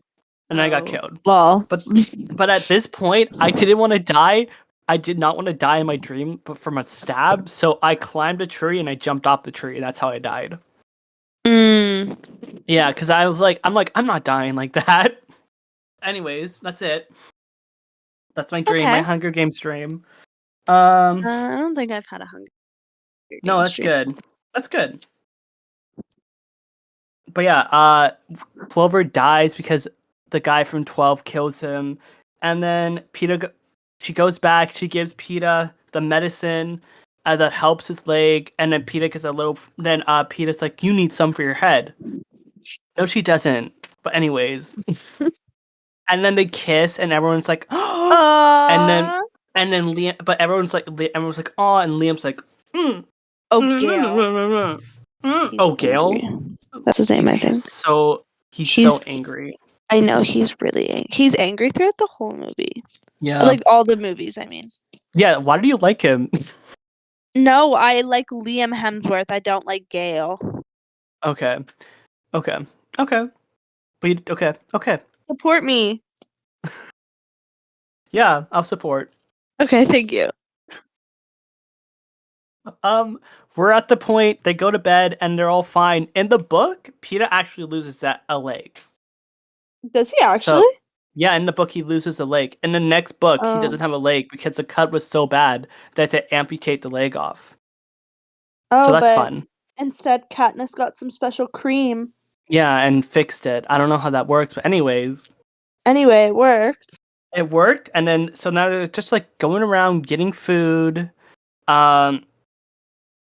And then I got Oh, killed. lol. But at this point, I didn't want to die. I did not want to die in my dream, but from a stab. So I climbed a tree and I jumped off the tree. That's how I died. Mm. Yeah, because I'm not dying like that. Anyways, that's it. That's my dream, my Okay. Hunger Games dream. Um, I don't think I've had a Hunger no, Games that's stream. good. That's good. But yeah, Clover dies because the guy from 12 kills him, and then she goes back. She gives Peeta the medicine that helps his leg, and then Peeta gets a little. Then Peeta's like, "You need some for your head." No, she doesn't. But anyways, and then they kiss, and everyone's like, "Oh!" And then Uh, Liam, but everyone's like, "Oh!" And Liam's like, mm, oh, Gail. mm, He's "Oh, angry. Gail." That's his name, I think. He's so He's angry. I know he's really he's angry throughout the whole movie. Yeah. Like all the movies, I mean. Yeah, why do you like him? No, I like Liam Hemsworth. I don't like Gail. Okay. Okay. Okay. Okay. Okay. Support me. Yeah, I'll support. Okay, thank you. Um we're at the point they go to bed and they're all fine. In the book, Peter actually loses a leg. Does he actually? So yeah, in the book he loses a leg. In the next book, he Oh. doesn't have a leg because the cut was so bad that they amputate the leg off. So Oh, that's but fun. instead Katniss got some special cream. Yeah, and fixed it. I don't know how that works, but anyways, Anyway, it worked. it worked. And then so now they're just like going around getting food. Um,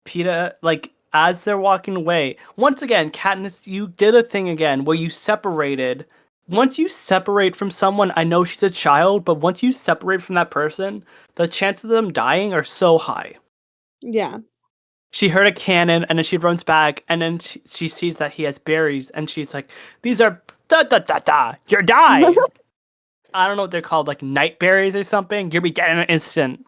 Peeta, like as they're walking away, once again, Katniss, you did a thing again where you separated. Once you separate from someone, I know she's a child, but once you separate from that person, the chances of them dying are so high. Yeah. She heard a cannon, and then she runs back, and then she sees that he has berries, and she's like, "These are da da da da. You're die." I don't know what they're called, like night berries or something. You'll be dead in an instant.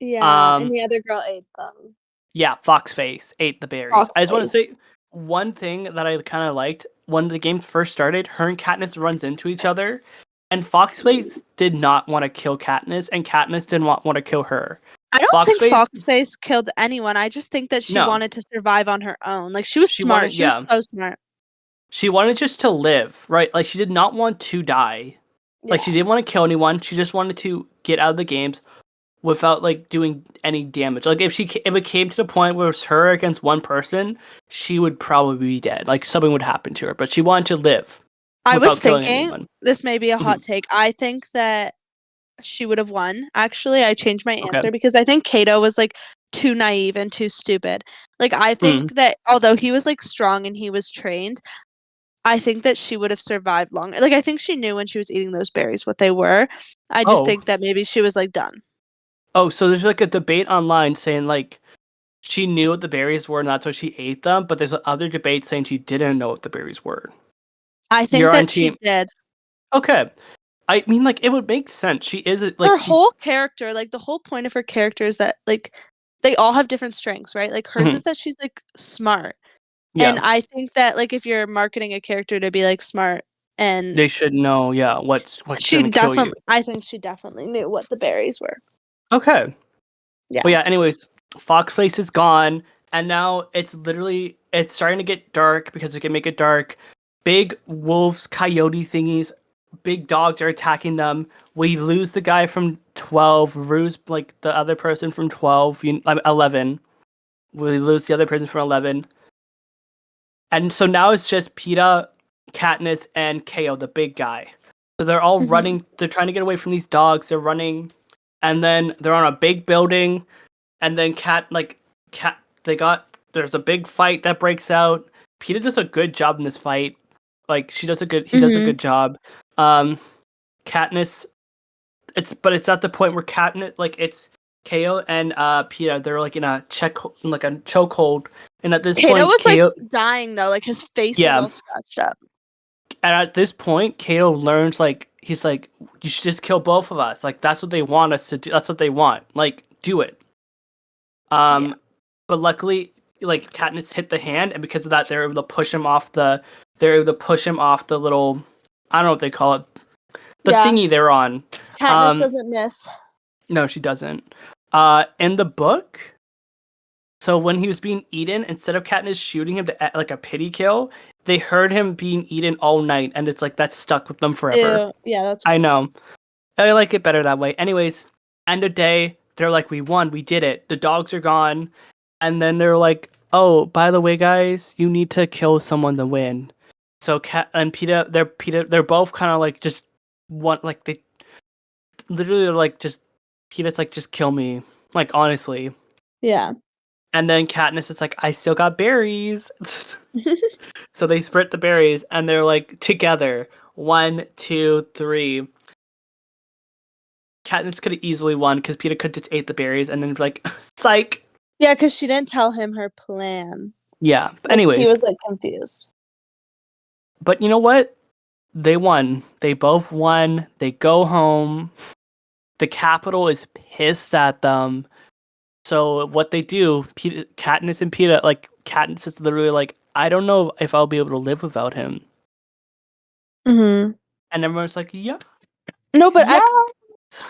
Yeah, and Um, the other girl ate them. Yeah, Foxface ate the berries. I just want to Foxface. say one thing that I kind of liked when the game first started. Her and Katniss runs into each other, and Foxface did not want to kill Katniss, and Katniss didn't want to kill her. I don't think Foxface, Foxface killed anyone. I just think that she no, wanted to survive on her own. Like she was she smart. wanted, She was yeah, so smart. she wanted just to live, right? Like she did not want to die. Like she Yeah. didn't want to kill anyone. She just wanted to get out of the games without like doing any damage. Like if it came to the point where it was her against one person, she would probably be dead. Like something would happen to her, but she wanted to live I was without killing thinking, anyone. this may be a Mhm. hot take. I think that she would have won. Actually, I changed my Okay. answer because I think Kato was like too naive and too stupid. Like I Mm. think that although he was like strong and he was trained, I think that she would have survived long. Like I think she knew when she was eating those berries what they were. I just Oh. think that maybe she was like done. Oh, so there's like a debate online saying like she knew what the berries were and that's why she ate them, but there's other debate saying she didn't know what the berries were. I think You're on that she team. did. Okay. I mean, like it would make sense. She is like Her she. whole character, like the whole point of her character is that like they all have different strengths, right? Like hers Mhm. is that she's like smart. And Yeah, I think that like if you're marketing a character to be like smart and they should know. Yeah, what's she gonna kill you. definitely I think she definitely knew what the berries were. Okay. But Yeah. yeah, anyways, Foxface is gone, and now it's starting to get dark because it can make it dark. Big wolves, coyote thingies, big dogs are attacking them. We lose the guy from 12, lose like the other person from 12, 11. We lose the other person from 11. And so now it's just Peeta, Katniss, and KO, the big guy. So they're all Mhm. running. They're trying to get away from these dogs. They're running, and then they're on a big building. And then there's a big fight that breaks out. Peeta does a good job in this fight. Like he does a Mhm. good job. Um, Katniss, it's at the point where Katniss, like it's KO and Peeta, they're like in a chokehold, and at this Kato point, was like KO, dying though, like his face was yeah, all scratched up. and at this point, Kato learns like he's like, you should just kill both of us. Like that's what they want us to do. That's what they want. Like do it. Yeah. But luckily, like Katniss hit the hand, and because of that, they're able to push him off the. They're able to push him off the little. I don't know what they call it. The Yeah. thingy they're on. Katniss doesn't miss. No, she doesn't. In the book, so when he was being eaten, instead of Katniss shooting him to like a pity kill, they heard him being eaten all night, and it's like that stuck with them forever. Ew. Yeah, that's I gross. know. I like it better that way. Anyways, end of day, they're like, we won, we did it. The dogs are gone, and then they're like, oh, by the way, guys, you need to kill someone to win. So Kat and they're both kind of like just want like they literally are like just Peeta's like just kill me, like honestly. Yeah. And then Katniss is like, I still got berries. So they split the berries and they're like together. 1, 2, 3. Katniss could have easily won because Peeta could just ate the berries and then be like, psych. Yeah, because she didn't tell him her plan. Yeah. But Like he anyways, was like confused. but you know what? They won. They both won. They go home. The Capitol is pissed at them. So what they do, Katniss and Peeta, like Katniss is literally like, I don't know if I'll be able to live without him. Mm-hmm. And everyone's like, yeah, No, but yeah,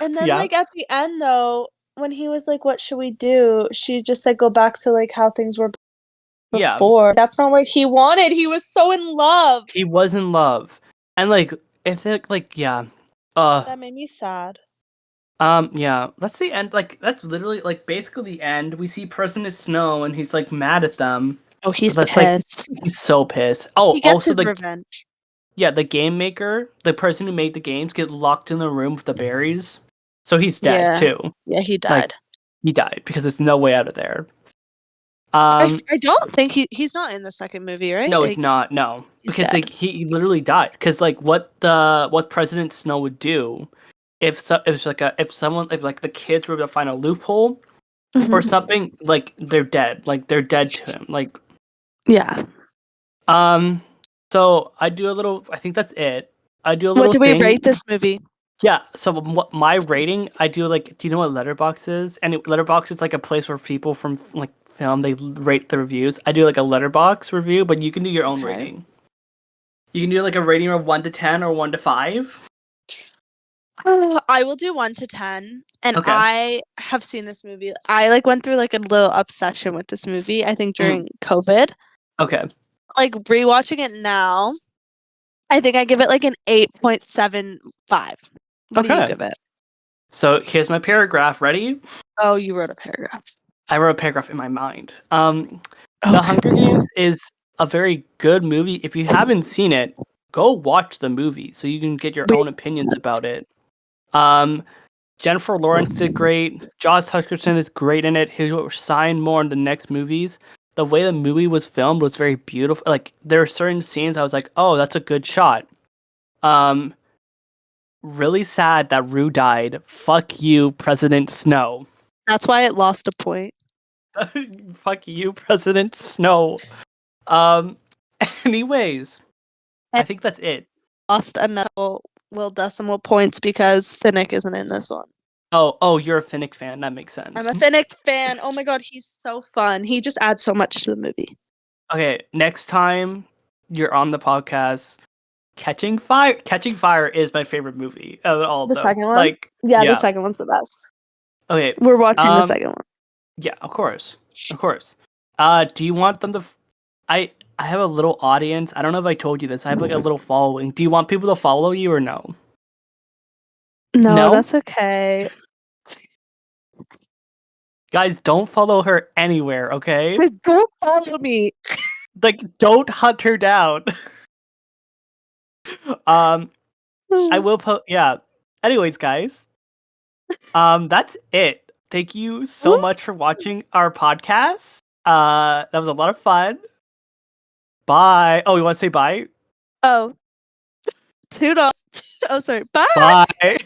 and then yeah. like at the end though, when he was like, "What should we do?" She just said, "Go back to like how things were Yeah, before." That's not what he wanted. He was so in love. he was in love, and like if it like yeah, uh, That made me sad. yeah, that's the end. Like that's literally like basically the end. We see President Snow, and he's like mad at them. Oh, he's That's like pissed. he's so pissed. Oh, He gets also his the revenge. yeah, the game maker, the person who made the games, get locked in the room with the berries, so he's dead Yeah. too. Yeah, he Like died. he died because there's no way out of there. I don't think he's not in the second movie, right? No, he's Like not. No, he's because like dead. he literally died. Because like what President Snow would do if someone if like the kids were to find a loophole or Mhm. something, like they're dead. Like they're dead to him. Like Yeah. um. So I do a little. I think that's it. I do a What little do we thing. rate this movie? Yeah. So what my rating? I do like. Do you know what Letterbox is? And Letterbox is like a place where people from like film they rate the reviews. I do like a Letterbox review, but you can do your own Okay. rating. You can do like a rating of 1 to 10 or 1 to 5. I will do 1 to 10, and Okay. I have seen this movie. I like went through like a little obsession with this movie. I think Mm, during COVID, okay. like rewatching it now, I think I give it like an 8.75. What do you Okay. give it? So here's my paragraph. Ready? Oh, you wrote a paragraph. I wrote a paragraph in my mind. The Okay. Hunger Games is a very good movie. If you haven't seen it, go watch the movie so you can get your We- own opinions about it. Um, Jennifer Lawrence did great. Josh Hutcherson is great in it. He'll shine more in the next movies. The way the movie was filmed was very beautiful. Like there are certain scenes I was like, "Oh, that's a good shot." Um, really sad that Rue died. Fuck you, President Snow. That's why it lost a point. Fuck you, President Snow. Um, anyways, I And think that's it. lost another little decimal points because Finnick isn't in this one. Oh, you're a Finnick fan. That makes sense. I'm a Finnick fan. Oh my god, he's so fun. He just adds so much to the movie. Okay, next time you're on the podcast, Catching Fire. Catching Fire is my favorite movie of all, The though. second one? Like, Yeah, the yeah. second one's the best. Okay. We're watching the second one. Yeah, of course, of course. Do you want them to? I have a little audience. I don't know if I told you this. I have like a little following. Do you want people to follow you or no? No, No? that's okay. Guys, don't follow her anywhere, okay? Don't follow me. Like, don't hunt her down. I will post. Yeah. Anyways, guys, that's it. Thank you so much for watching our podcast. That was a lot of fun. Bye. Oh, you want to say bye? Oh, $2. Oh, sorry. Bye. Bye.